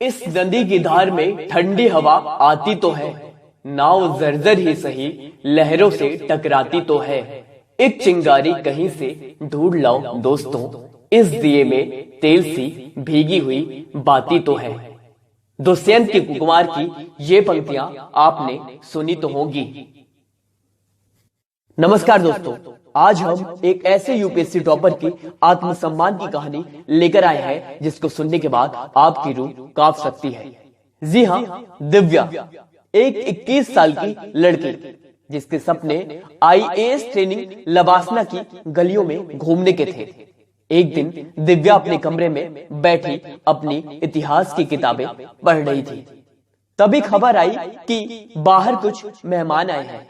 इस नदी की धार में ठंडी हवा आती तो है, नाव जर्जर ही सही लहरों से टकराती तो है। एक चिंगारी कहीं से ढूंढ लाओ दोस्तों, इस दिए में तेल सी भीगी हुई बाती तो है। दुष्यंत कुमार की ये पंक्तियां आपने सुनी तो होंगी। नमस्कार दोस्तों, आज हम एक ऐसे यूपीएससी टॉपर की आत्मसम्मान की कहानी लेकर आए हैं जिसको सुनने के बाद आपकी रूह कांप सकती है। जी हाँ, दिव्या एक 21 साल की लड़की जिसके सपने आईएएस ट्रेनिंग लबासना की गलियों में घूमने के थे। एक दिन दिव्या अपने कमरे में बैठी अपनी इतिहास की किताबें पढ़ रही थी। तभी खबर आई कि बाहर कुछ मेहमान आए हैं।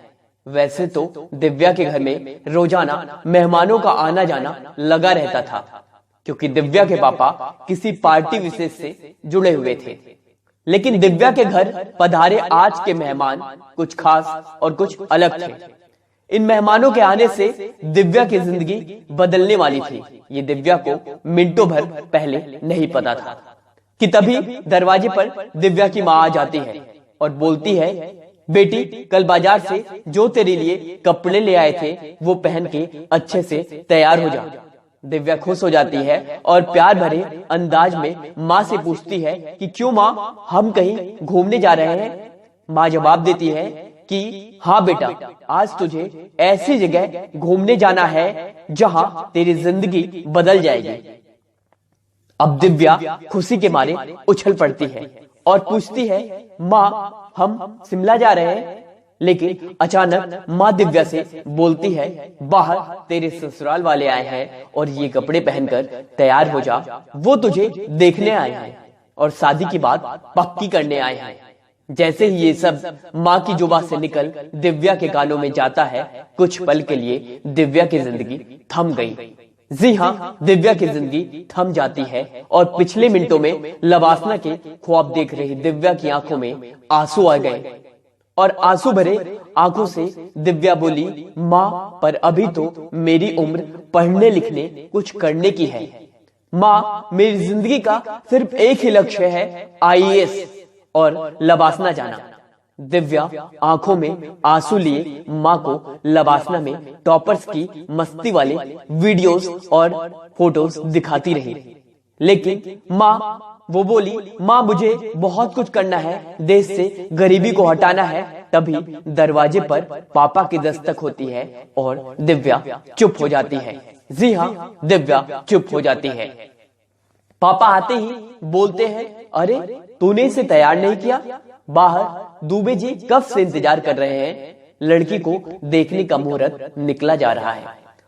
वैसे तो दिव्या के घर में रोजाना मेहमानों का आना जाना लगा रहता था, क्योंकि दिव्या के पापा किसी पार्टी विशेष से जुड़े हुए थे। लेकिन दिव्या के घर पधारे आज के मेहमान कुछ खास और कुछ अलग थे। इन मेहमानों के आने से दिव्या की जिंदगी बदलने वाली थी, ये दिव्या को मिनटों भर पहले नहीं पता था कि तभी दरवाजे पर दिव्या की माँ आ जाती है और बोलती है, बेटी कल बाजार से जो तेरे लिए कपड़े ले आए थे वो पहन के अच्छे से तैयार हो जा। दिव्या खुश हो जाती है और प्यार भरे अंदाज में माँ से पूछती है कि क्यों माँ, हम कहीं घूमने जा रहे हैं। माँ जवाब देती है कि हाँ बेटा, आज तुझे ऐसी जगह घूमने जाना है जहाँ तेरी जिंदगी बदल जाएगी। अब दिव्या खुशी के मारे उछल पड़ती है और पूछती है, माँ हम शिमला जा रहे हैं। लेकिन अचानक माँ दिव्या से बोलती है, बाहर तेरे ससुराल वाले आए हैं और ये कपड़े पहनकर तैयार हो जा, वो तुझे देखने आए हैं और शादी की बात पक्की करने आए हैं। जैसे ही ये सब माँ की जुबां से निकल दिव्या के कानों में जाता है, कुछ पल के लिए दिव्या की जिंदगी थम गई। जी हाँ, दिव्या की जिंदगी थम जाती है और पिछले मिनटों में लबासना के ख्वाब देख रही दिव्या की आंखों में आंसू आ गए और आंसू भरे आंखों से दिव्या बोली, माँ पर अभी तो मेरी उम्र पढ़ने लिखने कुछ करने की है। माँ, मेरी जिंदगी का सिर्फ एक ही लक्ष्य है, आईएएस और लबासना जाना। दिव्या आंखों में आंसू लिए माँ को लबासना में टॉपर्स की मस्ती वाले वीडियोस और फोटोज दिखाती रही। लेकिन माँ वो बोली, माँ मुझे बहुत कुछ करना है, देश से गरीबी को हटाना है। तभी दरवाजे पर पापा की दस्तक होती है और दिव्या चुप हो जाती है। जी हाँ, दिव्या चुप हो जाती है। पापा आते ही बोलते हैं, अरे तूने इसे तैयार नहीं किया, बाहर दुबे जी कब से इंतजार कर रहे हैं, लड़की को देखने का मुहूर्त निकला जा रहा है।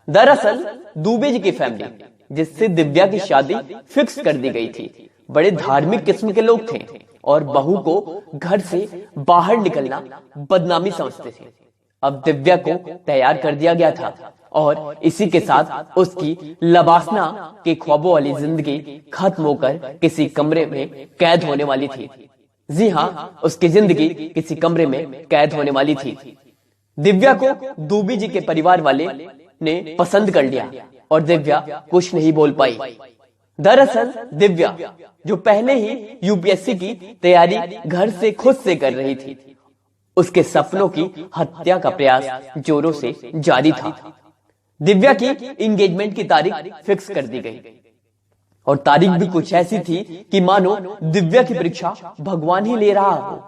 दरअसल दुबे जी की फैमिली जिससे दिव्या की शादी फिक्स कर दी गई थी, बड़े धार्मिक किस्म के लोग थे और बहू को घर से बाहर निकलना बदनामी समझते थे। अब दिव्या को तैयार कर दिया गया था और इसी के साथ उसकी लबासना के ख्वाबों वाली जिंदगी खत्म होकर किसी कमरे में कैद होने वाली थी। जी हाँ, उसकी जिंदगी किसी कमरे में कैद होने वाली थी। दिव्या को दुबे जी के परिवार वाले ने पसंद कर लिया और दिव्या कुछ नहीं बोल पाई। दरअसल दिव्या जो पहले ही यूपीएससी की तैयारी घर से खुद से कर रही थी, उसके सपनों की हत्या का प्रयास जोरों से जारी था। दिव्या की एंगेजमेंट की तारीख फिक्स कर दी गई और तारीख भी कुछ ऐसी थी कि मानो दिव्या की परीक्षा भगवान ही ले रहा हो।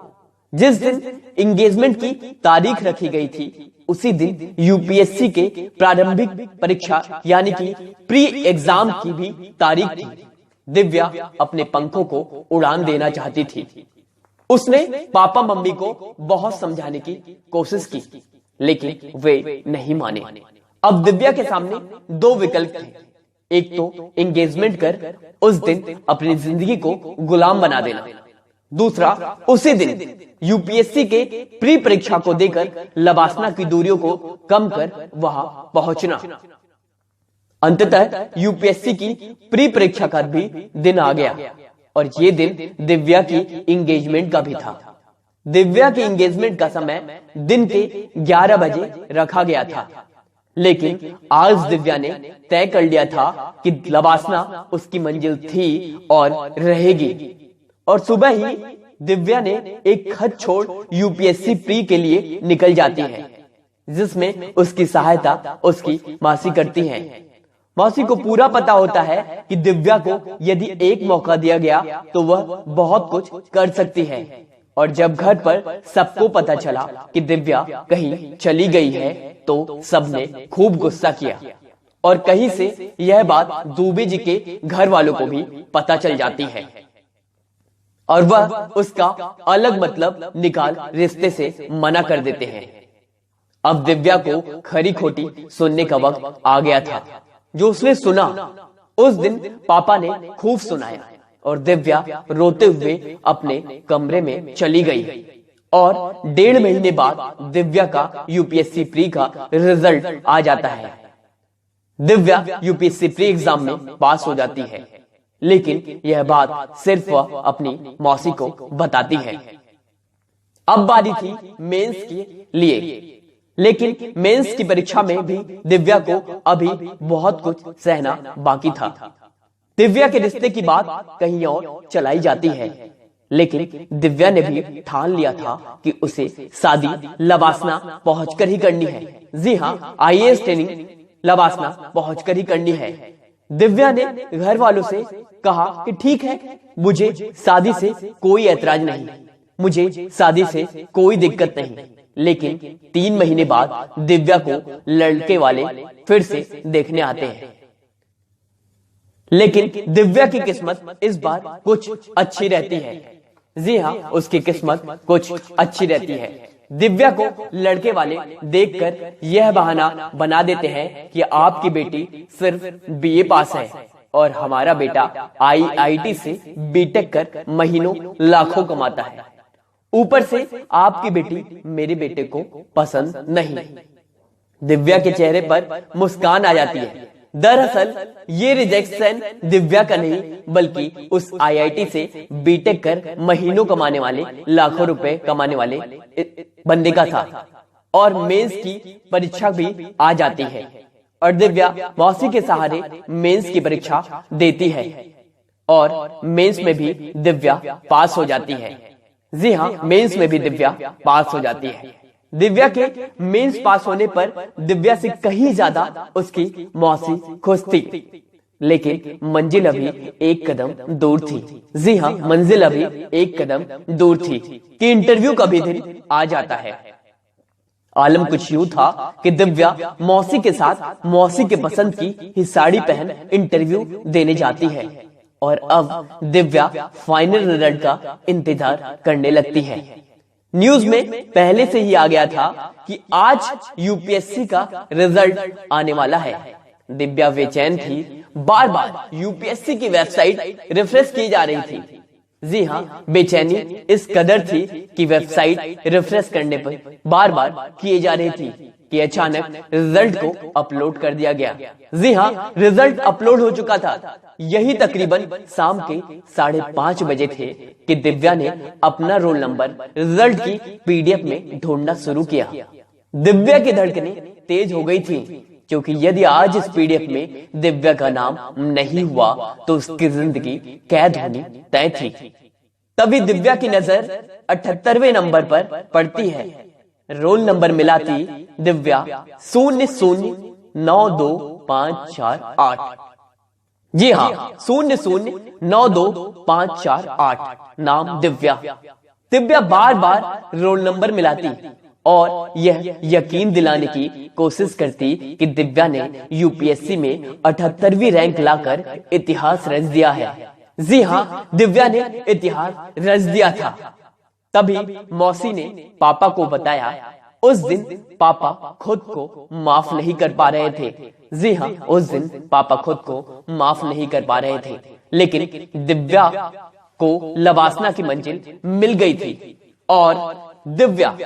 जिस दिन एंगेजमेंट की तारीख रखी गई थी, उसी दिन यूपीएससी के प्रारंभिक परीक्षा यानी कि प्री एग्जाम की भी तारीख थी। दिव्या अपने पंखों को उड़ान देना चाहती थी। उसने पापा मम्मी को बहुत समझाने की कोशिश की, लेकिन वे नहीं माने। अब दिव्या के सामने दो विकल्प थे, एक तो एंगेजमेंट कर उस दिन अपनी जिंदगी को गुलाम बना देना, दूसरा उसी दिन यूपीएससी के प्री परीक्षा को देकर लबासना की दूरियों को कम कर वहां पहुंचना। अंततः यूपीएससी की प्री परीक्षा का भी दिन आ गया और ये दिन दिव्या की एंगेजमेंट का भी था। दिव्या की एंगेजमेंट का समय दिन के 11 बजे रखा गया था, लेकिन आज दिव्या ने तय कर लिया था कि लबासना उसकी मंजिल थी और रहेगी। और सुबह ही दिव्या ने एक खत छोड़ यूपीएससी प्री के लिए निकल जाती है, जिसमें उसकी सहायता उसकी मौसी करती है। मौसी को पूरा पता होता है कि दिव्या को यदि एक मौका दिया गया तो वह बहुत कुछ कर सकती है। और जब घर पर सबको पता चला कि दिव्या कहीं चली गई है तो सबने खूब गुस्सा किया और कहीं से यह बात दुबे जी के घर वालों को भी पता चल जाती है और वह उसका अलग मतलब निकाल रिश्ते से मना कर देते हैं। अब दिव्या को खरी खोटी सुनने का वक्त आ गया था। जो उसने सुना उस दिन पापा ने खूब सुनाया और दिव्या रोते हुए अपने कमरे में चली गई। और 1.5 महीने बाद दिव्या का यूपीएससी प्री का रिजल्ट आ जाता है। दिव्या यूपीएससी प्री एग्जाम में पास हो जाती है, लेकिन यह बात सिर्फ वह अपनी मौसी को बताती है। अब बारी थी मेंस के लिए, लेकिन मेंस की परीक्षा में भी दिव्या को अभी बहुत कुछ सहना बाकी था। दिव्या के रिश्ते की बात कहीं और चलाई जाती है, लेकिन दिव्या ने भी ठान लिया था कि उसे शादी लवासना पहुंचकर ही करनी है। जी हाँ, आईएएस ट्रेनिंग लवासना पहुंचकर ही करनी है। दिव्या ने घर वालों से कहा कि ठीक है, मुझे शादी से कोई ऐतराज नहीं, मुझे शादी से कोई दिक्कत नहीं। लेकिन 3 महीने बाद दिव्या को लड़के वाले फिर से देखने आते हैं। लेकिन दिव्या की किस्मत इस बार कुछ अच्छी रहती है। जी हाँ, उसकी किस्मत कुछ अच्छी रहती है। दिव्या को लड़के वाले देखकर यह बहाना बना देते हैं कि आपकी बेटी सिर्फ बीए पास है और हमारा बेटा आईआईटी से बीटेक कर महीनों लाखों कमाता है। ऊपर से आपकी बेटी मेरे बेटे को पसंद नहीं। दिव्या के चेहरे पर मुस्कान आ जाती है। दरअसल ये रिजेक्शन दिव्या का नहीं, बल्कि उस आईआईटी से बीटेक कर महीनों कमाने वाले, लाखों रुपए कमाने वाले बंदे का था। और मेंस की परीक्षा भी आ जाती है और दिव्या मौसी के सहारे मेंस की परीक्षा देती है और मेंस में भी दिव्या पास हो जाती है। जी हाँ, मेंस में भी दिव्या पास हो जाती है। दिव्या के मेंस पास होने पर दिव्या से कहीं ज्यादा उसकी मौसी खुश थी, लेकिन मंजिल अभी एक कदम दूर थी। जी हाँ, मंजिल अभी एक कदम दूर थी कि इंटरव्यू का भी दिन आ जाता है। आलम कुछ यूं था कि दिव्या मौसी के साथ मौसी के पसंद की ही साड़ी पहन इंटरव्यू देने जाती है और अब दिव्या फाइनल रिजल्ट का इंतजार करने लगती है। न्यूज में पहले से ही आ गया था कि आज यूपीएससी का रिजल्ट आने वाला है। दिव्या बेचैन थी, बार बार यूपीएससी की वेबसाइट रिफ्रेश की जा रही थी। जी हाँ, बेचैनी इस कदर थी कि वेबसाइट रिफ्रेश करने पर बार बार किए जा रही थी कि अचानक रिजल्ट को अपलोड कर दिया गया। जी हाँ, रिजल्ट अपलोड हो चुका था। यही तकरीबन शाम के 5:30 बजे थे कि दिव्या ने अपना रोल नंबर रिजल्ट की पीडीएफ में ढूंढना शुरू किया। दिव्या की धड़कनें तेज हो गई थी, क्योंकि यदि आज इस पीडीएफ में दिव्या का नाम नहीं हुआ तो उसकी जिंदगी कैद होनी तय थी। तभी दिव्या की नजर 78वें नंबर पर पड़ती है। रोल नंबर मिलाती दिव्या 00925548। जी हाँ, 00925548। नाम दिव्या। दिव्या बार बार रोल नंबर मिलाती और यह यकीन दिलाने की कोशिश करती कि दिव्या ने यूपीएससी में 78वीं रैंक लाकर इतिहास रच दिया है। जी हाँ, दिव्या ने इतिहास रच दिया था। तभी मौसी ने पापा को बताया। उस दिन पापा खुद को माफ नहीं कर पा रहे थे। जी हाँ, उस दिन पापा खुद को माफ नहीं कर पा रहे थे, लेकिन दिव्या को लवासना की मंजिल मिल गई थी और दिव्या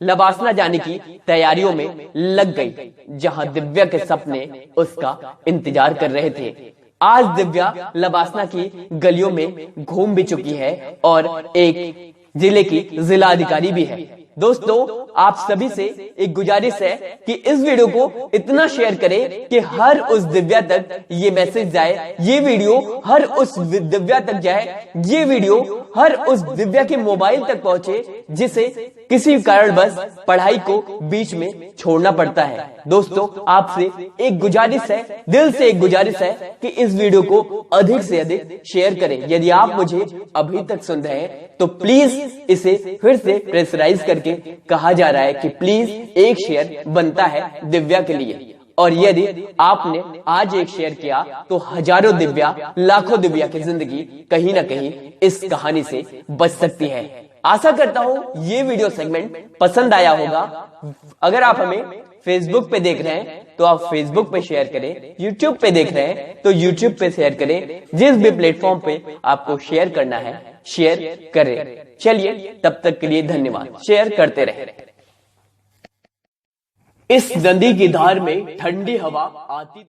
लवासना जाने की तैयारियों में लग गई, जहां दिव्या के सपने उसका इंतजार कर रहे थे। आज दिव्या लवासना की गलियों में घूम भी चुकी है और एक जिले की जिला अधिकारी भी है। दोस्तों, आप सभी से एक गुजारिश है कि इस वीडियो को इतना शेयर करें कि हर उस दिव्या तक ये मैसेज जाए, ये वीडियो हर उस दिव्या तक जाए, ये वीडियो हर उस दिव्या के मोबाइल तक पहुंचे जिसे किसी कारणवश पढ़ाई को बीच में छोड़ना पड़ता है। दोस्तों, आपसे एक गुजारिश है, दिल से एक गुजारिश है कि इस वीडियो को अधिक से अधिक शेयर करें। यदि आप मुझे अभी तक सुन रहे हैं तो प्लीज इसे फिर से प्रेशराइज करके कहा जा रहा है कि प्लीज एक शेयर बनता है दिव्या के लिए। और यदि आपने आज एक शेयर किया तो हजारों दिव्या, लाखों दिव्या की जिंदगी कहीं ना कहीं इस कहानी से बच सकती है। आशा करता हूं ये वीडियो सेगमेंट पसंद आया होगा। अगर आप हमें फेसबुक पे देख रहे हैं तो आप फेसबुक पे शेयर करें, यूट्यूब पे देख रहे हैं तो यूट्यूब पे शेयर करें, जिस भी प्लेटफॉर्म पे आपको शेयर करना है शेयर करें। चलिए, तब तक के लिए धन्यवाद। शेयर करते रहें। इस नदी की धार में ठंडी हवा आती